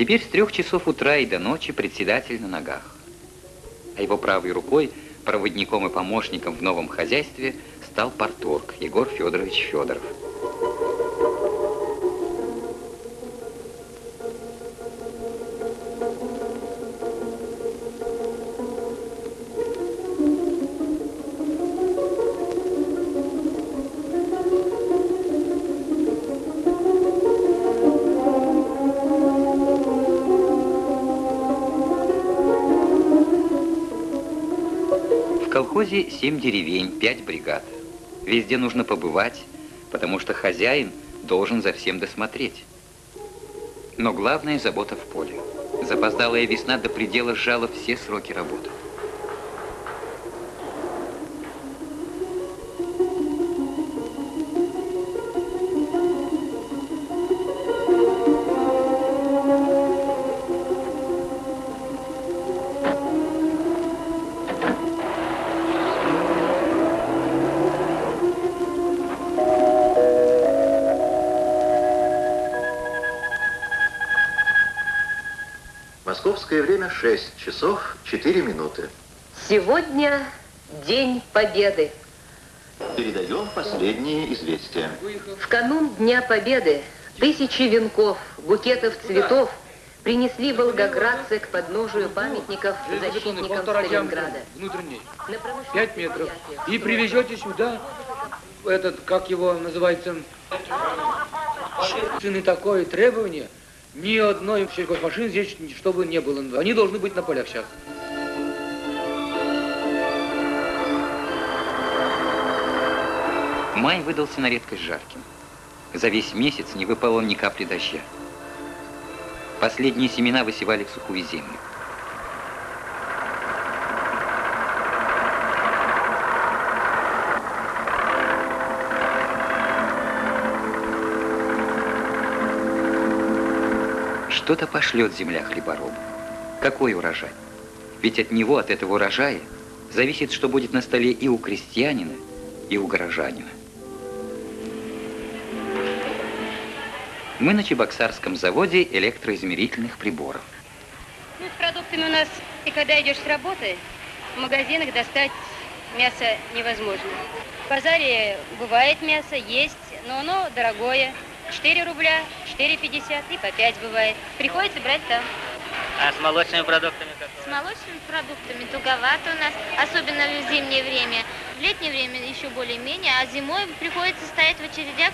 Теперь с 3 часов утра и до ночи председатель на ногах. А его правой рукой, проводником и помощником в новом хозяйстве, стал парторг Егор Федорович Федоров. В колхозе 7 деревень, 5 бригад. Везде нужно побывать, потому что хозяин должен за всем досмотреть. Но главная забота в поле. Запоздалая весна до предела сжала все сроки работы. Московское время 6 часов 4 минуты. Сегодня День Победы. Передаем последние известия. В канун Дня Победы тысячи венков, букетов цветов принесли волгоградцы к подножию памятников защитникам Сталинграда. Внутренний. 5 метров. И привезете сюда этот, как его называется, такое требование. Ни одной сельхозмашины здесь, чтобы не было. Они должны быть на полях сейчас. Май выдался на редкость жарким. За весь месяц не выпало ни капли дождя. Последние семена высевали в сухую землю. Что-то пошлет земля хлеборобу. Какой урожай? Ведь от него, от этого урожая, зависит, что будет на столе и у крестьянина, и у горожанина. Мы на Чебоксарском заводе электроизмерительных приборов. Ну, с продуктами у нас, и когда идешь с работы, в магазинах достать мясо невозможно. В базаре бывает мясо, есть, но оно дорогое. 4 рубля, 4,50 и по 5 бывает. Приходится брать там. А с молочными продуктами как? С молочными продуктами туговато у нас, особенно в зимнее время. В летнее время еще более-менее, а зимой приходится стоять в очередях.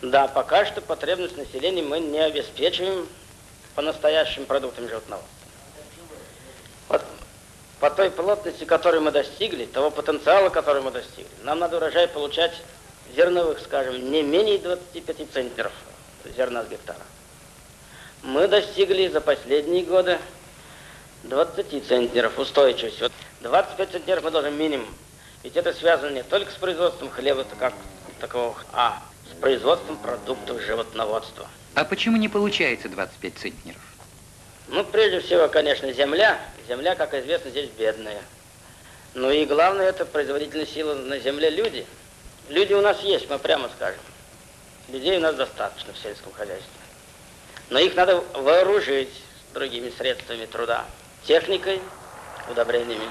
Да, пока что потребность населения мы не обеспечиваем по настоящим продуктам животноводства. Вот по той плотности, которой мы достигли, того потенциала, который мы достигли, нам надо урожай получать зерновых, скажем, не менее 25 центнеров зерна с гектара. Мы достигли за последние годы 20 центнеров устойчивости. Вот 25 центнеров мы должны минимум. Ведь это связано не только с производством хлеба как такового, а с производством продуктов животноводства. А почему не получается 25 центнеров? Ну, прежде всего, конечно, земля. Земля, как известно, здесь бедная. Ну и главное, это производительная сила на земле люди. Люди у нас есть, мы прямо скажем. Людей у нас достаточно в сельском хозяйстве. Но их надо вооружить другими средствами труда. Техникой, удобрениями.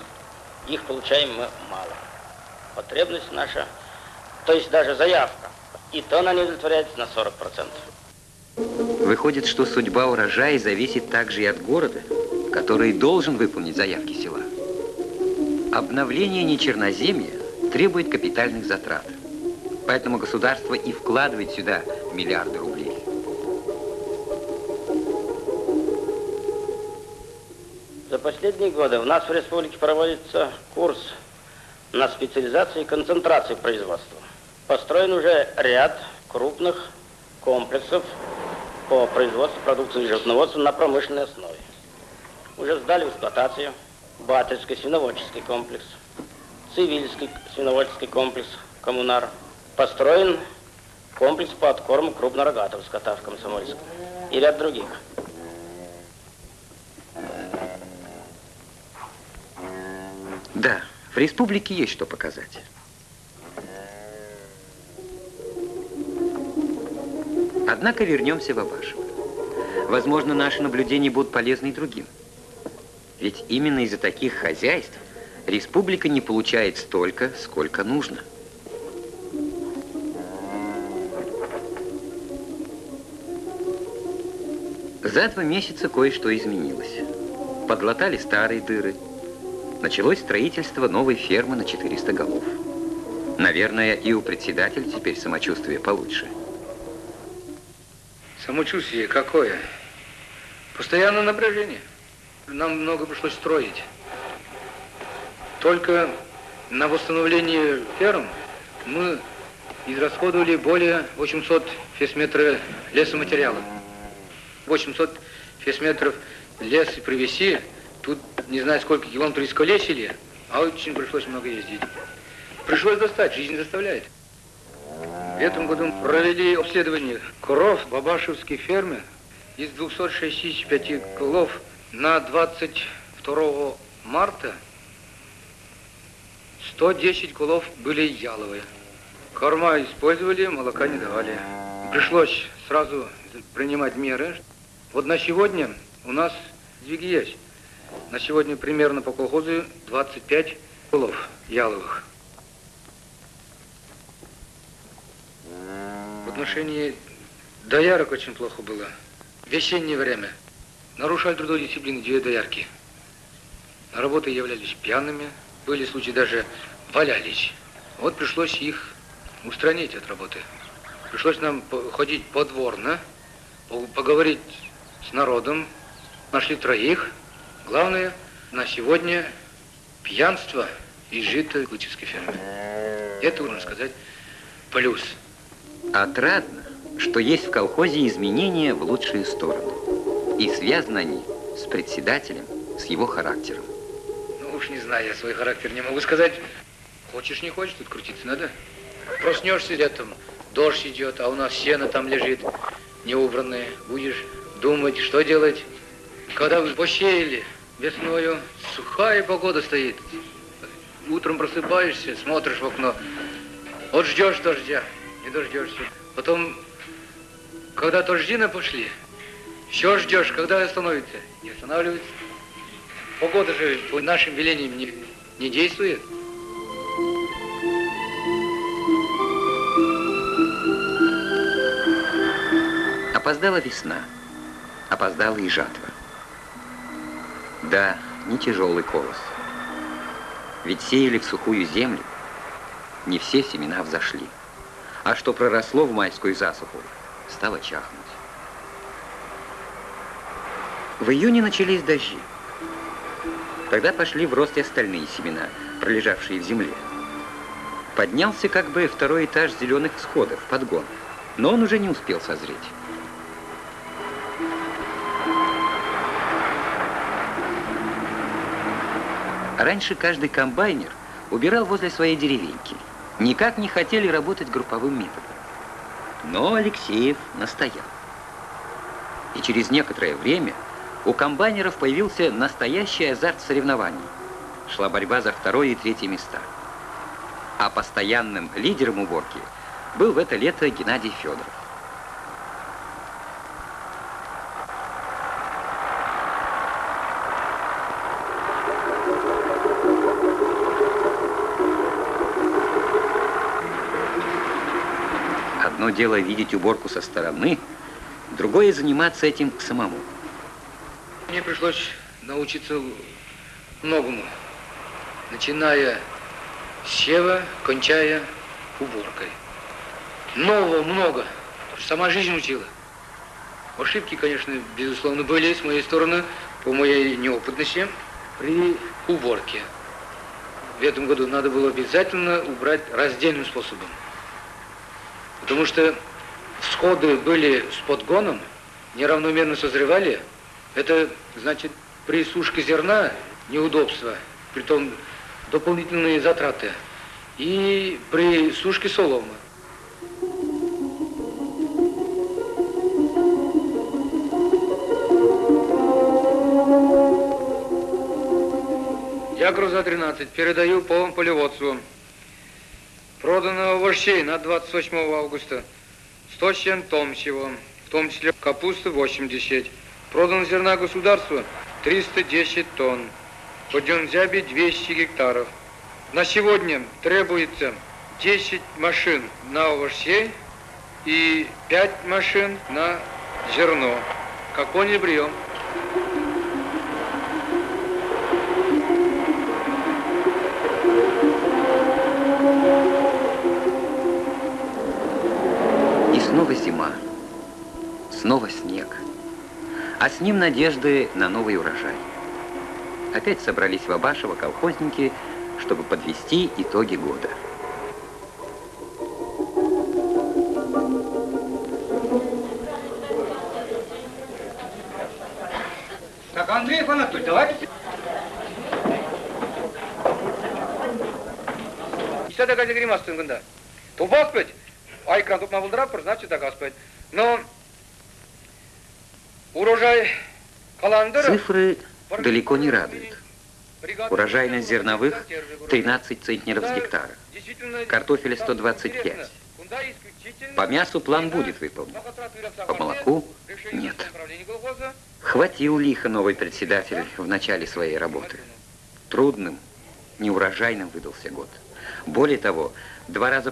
Их получаем мы мало. Потребность наша, то есть даже заявка, и то она не удовлетворяется на 40%. Выходит, что судьба урожая зависит также и от города, который должен выполнить заявки села. Обновление нечерноземья требует капитальных затрат. Поэтому государство и вкладывает сюда миллиарды рублей. За последние годы у нас в республике проводится курс на специализацию и концентрацию производства. Построен уже ряд крупных комплексов по производству продукции животноводства на промышленной основе. Уже сдали в эксплуатацию Батырский свиноводческий комплекс, Цивильский свиноводческий комплекс «Коммунар». Построен комплекс по откорму крупнорогатого скота в Комсомольском и ряд других. Да, в республике есть что показать. Однако вернемся в Абашево. Возможно, наши наблюдения будут полезны и другим. Ведь именно из-за таких хозяйств республика не получает столько, сколько нужно. За 2 месяца кое-что изменилось. Подлатали старые дыры. Началось строительство новой фермы на 400 голов. Наверное, и у председателя теперь самочувствие получше. Самочувствие какое? Постоянное напряжение. Нам много пришлось строить. Только на восстановление ферм мы израсходовали более 800 фесметров лесоматериала. 800 фесметров леса привезти, тут не знаю сколько километров исколесили, а очень пришлось много ездить. Пришлось достать, жизнь заставляет. В этом году провели обследование коров в Бабашевской ферме. Из 265 голов на 22 марта 110 голов были яловые. Корма использовали, молока не давали. Пришлось сразу принимать меры. Вот на сегодня у нас сдвиги есть. На сегодня примерно по колхозу 25 голов яловых. В отношении доярок очень плохо было. В весеннее время нарушали трудовую дисциплину 2 доярки. На работу являлись пьяными, были случаи даже валялись. Вот пришлось их устранить от работы. Пришлось нам ходить подворно, поговорить с народом. Нашли 3. Главное, на сегодня пьянство изжито в Лучевской ферме. Это, можно сказать, плюс. Отрадно, что есть в колхозе изменения в лучшую сторону. И связаны они с председателем, с его характером. Ну уж не знаю, я свой характер не могу сказать. Хочешь, не хочешь, тут крутиться надо. Проснешься летом, дождь идет, а у нас сено там лежит, неубранное. Будешь думать, что делать. Когда вы посеяли весною, сухая погода стоит. Утром просыпаешься, смотришь в окно. Вот ждешь дождя, не дождешься. Потом, когда дождина пошли, все ждешь, когда остановится. Не останавливается. Погода же по нашим велениям не действует. Опоздала весна, опоздала и жатва. Да, не тяжелый колос. Ведь сеяли в сухую землю, не все семена взошли. А что проросло в майскую засуху, стало чахнуть. В июне начались дожди. Тогда пошли в рост и остальные семена, пролежавшие в земле. Поднялся как бы 2-й этаж зеленых всходов, подгон, но он уже не успел созреть. Раньше каждый комбайнер убирал возле своей деревеньки. Никак не хотели работать групповым методом. Но Алексеев настоял. И через некоторое время у комбайнеров появился настоящий азарт соревнований. Шла борьба за 2-е и 3-е места. А постоянным лидером уборки был в это лето Геннадий Федоров. Одно дело видеть уборку со стороны, другое заниматься этим самому. Мне пришлось научиться многому, начиная с сева, кончая уборкой. Нового много, сама жизнь учила. Ошибки, конечно, безусловно, были с моей стороны, по моей неопытности при уборке. В этом году надо было обязательно убрать раздельным способом. Потому что всходы были с подгоном, неравномерно созревали. Это, значит, при сушке зерна неудобства, притом дополнительные затраты. И при сушке соломы. Я груза 13 передаю по полеводству. Продано овощей на 28 августа 107 тонн всего. том числе капуста 80. Продано зерна государству 310 тонн. По Дзюнзябе 200 гектаров. На сегодня требуется 10 машин на овощей и 5 машин на зерно. Какой не прием? И снова зима, снова снег, а с ним надежды на новый урожай. Опять собрались в Абашево колхозники, чтобы подвести итоги года. Так, Андрей Анатольевич, давайте. İşte gazeteci girmez tüngünde. Topas pet. Ay kran topma buldurar, значит так аспект. Но урожай каландыр. Цифры далеко не радуют. Урожайность зерновых 13 центнеров с гектара. Картофеля 125. По мясу план будет выполнен. По молоку нет. Хватил лихо новый председатель в начале своей работы. Трудным, неурожайным выдался год. Более того, 2 раза